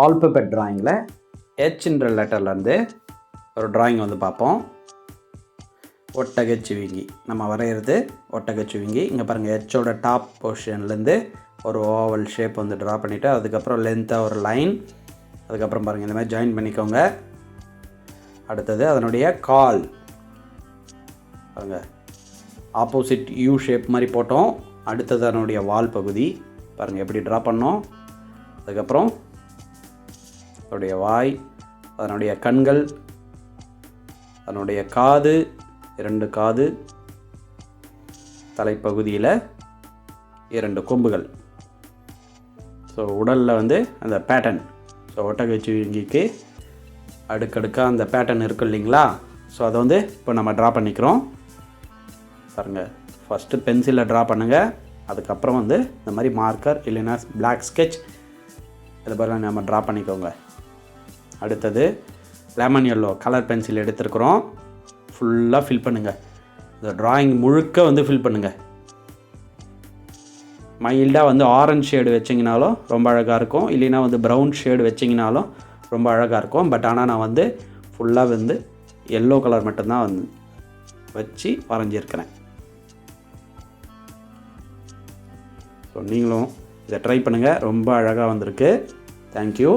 Alphabet ட்ராயிங்கில் ஹெச்ன்ற லெட்டர்லேருந்து ஒரு drawing வந்து பார்ப்போம். ஒட்டகச்சிவிங்கி நம்ம வரைகிறது ஒட்டகச்சிவிங்கி. இங்கே பாருங்கள், ஹெச்சோட டாப் பொசிஷன்லேருந்து ஒரு ஓவல் ஷேப் வந்து ட்ரா பண்ணிவிட்டு அதுக்கப்புறம் லென்த்தாக ஒரு லைன், அதுக்கப்புறம் பாருங்கள் இந்த மாதிரி ஜாயின் பண்ணிக்கோங்க. அடுத்தது அதனுடைய கால் பாருங்கள், ஆப்போசிட் யூ ஷேப் மாதிரி போட்டோம். அடுத்தது அதனுடைய வால் பகுதி பாருங்கள் எப்படி ட்ரா பண்ணோம். அதுக்கப்புறம் அதனுடைய வாய், அதனுடைய கண்கள், அதனுடைய காது, 2 காது, தலைப்பகுதியில் 2 கொம்புகள். ஸோ உடலில் வந்து அந்த பேட்டர்ன். ஸோ ஒட்டகச்சிவிங்கிக்கு அடுக்கடுக்காக அந்த பேட்டர்ன் இருக்குது இல்லைங்களா? ஸோ அதை வந்து இப்போ நம்ம ட்ரா பண்ணிக்கிறோம். பாருங்கள், ஃபஸ்ட்டு பென்சிலில் ட்ரா பண்ணுங்கள். அதுக்கப்புறம் வந்து இந்த மாதிரி மார்க்கர் இல்லைன்னா பிளாக் ஸ்கெட்ச் இது போல் நம்ம ட்ரா பண்ணிக்கோங்க. அடுத்தது லெமன் எல்லோ கலர் பென்சில் எடுத்துருக்குறோம். ஃபுல்லாக ஃபில் பண்ணுங்கள். இந்த ட்ராயிங் முழுக்க வந்து ஃபில் பண்ணுங்கள். மைல்டாக வந்து ஆரஞ்ச் ஷேடு வச்சிங்கனாலும் ரொம்ப அழகாக இருக்கும், இல்லைன்னா வந்து ப்ரௌன் ஷேடு வச்சிங்கனாலும் ரொம்ப அழகாக இருக்கும். பட் ஆனால் நான் வந்து ஃபுல்லாக வந்து எல்லோ கலர் மட்டும்தான் வந்து வச்சு வரைஞ்சிருக்கிறேன். ஸோ நீங்களும் இதை ட்ரை பண்ணுங்கள், ரொம்ப அழகாக வந்திருக்கு. தேங்க்யூ.